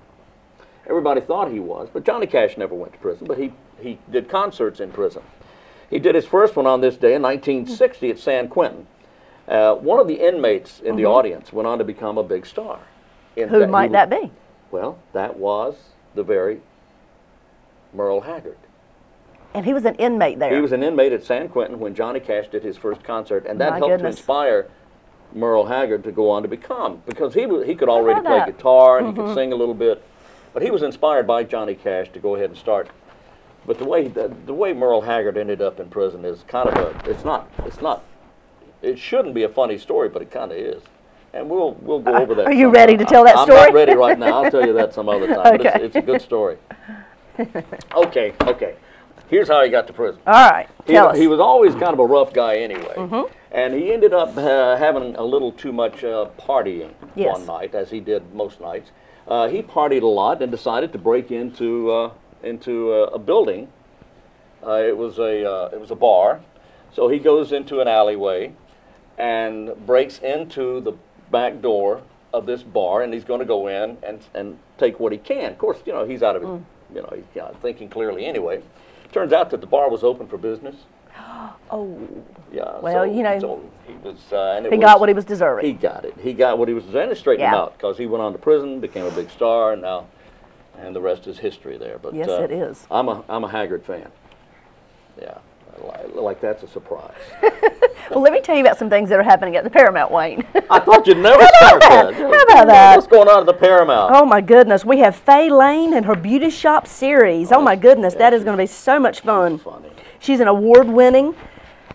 Everybody thought he was, but Johnny Cash never went to prison, but he did concerts in prison. He did his first one on this day in 1960 at San Quentin. One of the inmates in the audience went on to become a big star. Who might that be? Well, that was the very Merle Haggard. And he was an inmate there. He was an inmate at San Quentin when Johnny Cash did his first concert, and that My helped goodness. to inspire Merle Haggard to go on to become, because he could already about play that? guitar and he could sing a little bit, but he was inspired by Johnny Cash to go ahead and start. But the way Merle Haggard ended up in prison is kind of it shouldn't be a funny story, but it kind of is. and we'll go over that. Are you ready to tell that story? I'm not ready right now. I'll tell you that some other time. Okay. But it's a good story. Okay. Here's how he got to prison. All right, tell us. He was always kind of a rough guy anyway. And he ended up having a little too much partying one night, as he did most nights. He partied a lot and decided to break into a building. It was a bar. So he goes into an alleyway and breaks into the back door of this bar, and he's going to go in and take what he can. Of course, he's out of his, he's thinking clearly anyway. Turns out that the bar was open for business. Oh. Yeah. Well, so he was. He got what he was deserving. He got it. He got what he was deserving. And it straightened him out, because he went on to prison, became a big star, and the rest is history there. But yes, it is. I'm a Haggard fan. Yeah. Like that's a surprise. Well, let me tell you about some things that are happening at the Paramount, Wayne. I thought you'd never start that. How about that? What's going on at the Paramount? Oh my goodness, we have Faye Lane and her Beauty Shop series. Oh my goodness, that is going to be so much fun. Funny. She's an award-winning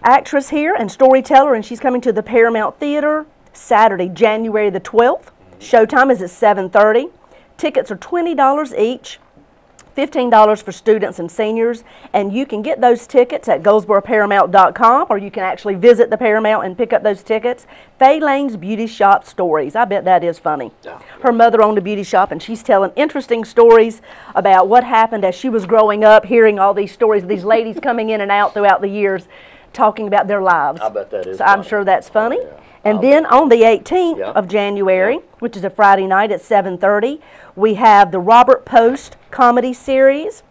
actress here and storyteller, and she's coming to the Paramount Theater Saturday, January the 12th. Showtime is at 7:30. Tickets are $20 each. $15 for students and seniors, and you can get those tickets at GoldsboroParamount.com, or you can actually visit the Paramount and pick up those tickets. Faye Lane's Beauty Shop Stories. I bet that is funny. Yeah. Her mother owned a beauty shop, and she's telling interesting stories about what happened as she was growing up, hearing all these stories of these ladies coming in and out throughout the years, talking about their lives. I bet that is so funny. I'm sure that's funny. Oh, yeah. And then on the 18th of January, which is a Friday night at 7:30, we have the Robert Post comedy series.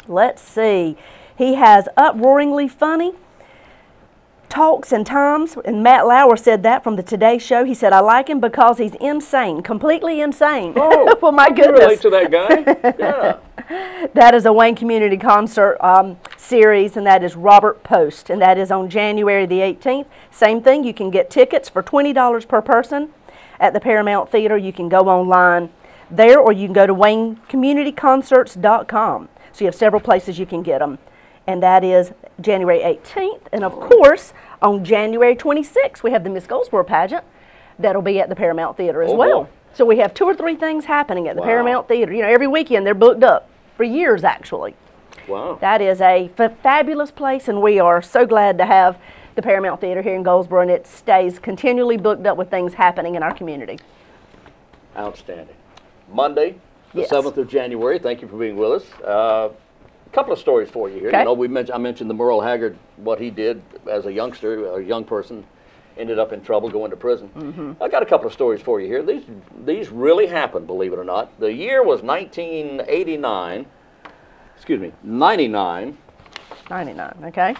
Let's see. He has Uproaringly Funny, Talks and Times, and Matt Lauer said that from the Today Show. He said, I like him because he's insane, completely insane. Oh, well, my you goodness. relate to that guy? Yeah. That is a Wayne Community Concert series, and that is Robert Post, and that is on January the 18th. Same thing, you can get tickets for $20 per person at the Paramount Theater. You can go online there, or you can go to WayneCommunityConcerts.com. So you have several places you can get them, and that is January 18th. And of course, on January 26th, we have the Miss Goldsboro pageant that'll be at the Paramount Theater as well. Boy. So we have 2 or 3 things happening at the Paramount Theater. Every weekend they're booked up for years, actually. Wow. That is a fabulous place, and we are so glad to have the Paramount Theater here in Goldsboro, and it stays continually booked up with things happening in our community. Outstanding. Monday, the 7th of January. Thank you for being with us. A couple of stories for you here. Okay. I mentioned the Merle Haggard, what he did as a youngster, a young person, ended up in trouble, going to prison. I got a couple of stories for you here. These really happened, believe it or not. The year was 99, okay.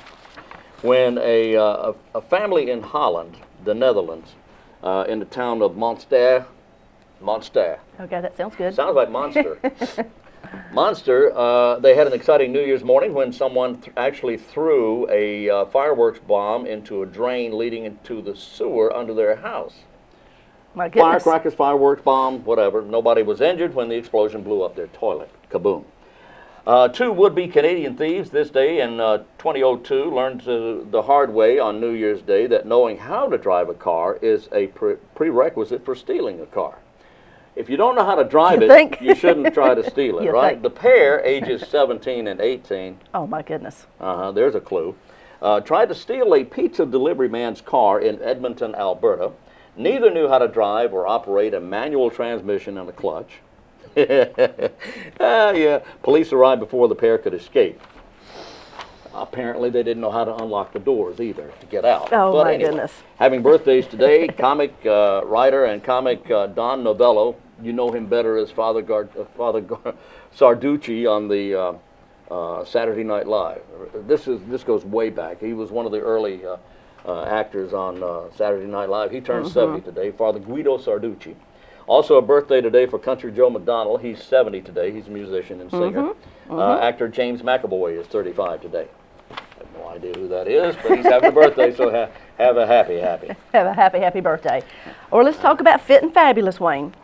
when a family in Holland, the Netherlands, in the town of Monster. Okay, that sounds good. Sounds like Monster. Monster, they had an exciting New Year's morning when someone actually threw a fireworks bomb into a drain leading into the sewer under their house. My goodness. Firecrackers, fireworks, bomb, whatever. Nobody was injured when the explosion blew up their toilet. Kaboom. 2 would-be Canadian thieves this day in 2002 learned the hard way on New Year's Day that knowing how to drive a car is a prerequisite for stealing a car. If you don't know how to drive it, you shouldn't try to steal it, right? The pair, ages 17 and 18. Oh, my goodness. There's a clue. Tried to steal a pizza delivery man's car in Edmonton, Alberta. Neither knew how to drive or operate a manual transmission and a clutch. Police arrived before the pair could escape. Apparently, they didn't know how to unlock the doors either to get out. Oh, but my anyway, goodness. Having birthdays today, comic writer and comic Don Novello. You know him better as Father Sarducci on the Saturday Night Live. This goes way back. He was one of the early actors on Saturday Night Live. He turned 70 today. Father Guido Sarducci. Also a birthday today for Country Joe McDonald. He's 70 today. He's a musician and singer. Actor James McAvoy is 35 today. I have no idea who that is, but he's having a birthday, so have a happy. Have a happy birthday. Or let's talk about Fit and Fabulous, Wayne.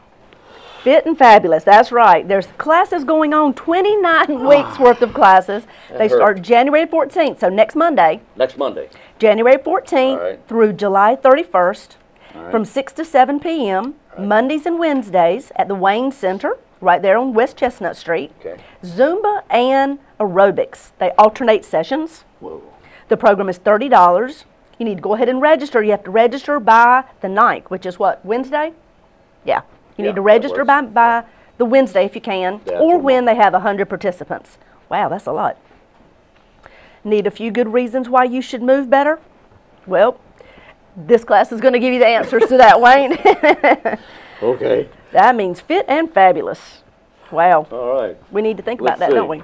Fit and Fabulous, that's right. There's classes going on, 29 weeks worth of classes. They start January 14th, so next Monday. Next Monday. January 14th through July 31st. right. from 6 to 7 p.m., Mondays and Wednesdays at the Wayne Center, right there on West Chestnut Street. Okay. Zumba and aerobics. They alternate sessions. Whoa. The program is $30. You need to go ahead and register. You have to register by the 9th, which is what, Wednesday? Yeah. You Yeah, need to that register works. by the Wednesday if you can, Yeah, or tomorrow. when they have 100 participants. Wow, that's a lot. Need a few good reasons why you should move better? Well, this class is going to give you the answers to that, Wayne. Okay. That means fit and fabulous. Wow. All right. We need to think Let's about that, see. don't we?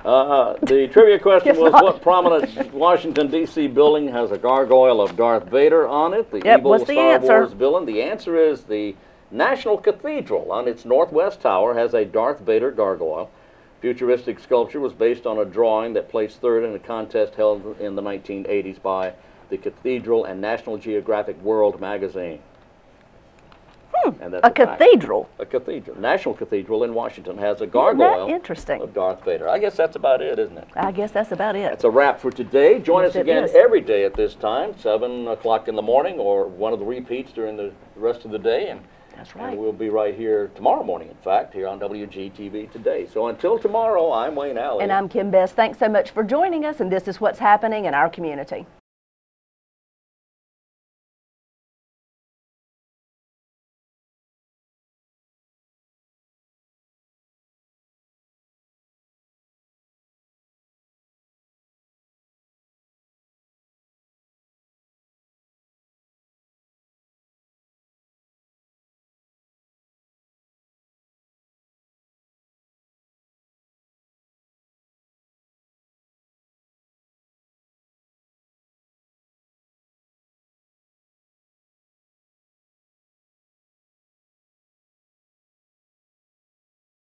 The trivia question If was, not- what prominent Washington, D.C. building has a gargoyle of Darth Vader on it? The Yep, evil what's the Star answer? Wars villain. The answer is the National Cathedral on its northwest tower has a Darth Vader gargoyle. Futuristic sculpture was based on a drawing that placed third in a contest held in the 1980s by the Cathedral and National Geographic World magazine. And that's A fact. cathedral. A cathedral. National Cathedral in Washington has a Isn't gargoyle that interesting? of Darth Vader. I guess that's about it, isn't it? I guess that's about it. That's a wrap for today. Join Yes, us it again is. every day at this time, 7 o'clock in the morning, or one of the repeats during the rest of the day. And, That's right. and we'll be right here tomorrow morning, in fact, here on WGTV today. So until tomorrow, I'm Wayne Alley. And I'm Kim Best. Thanks so much for joining us, and this is what's happening in our community.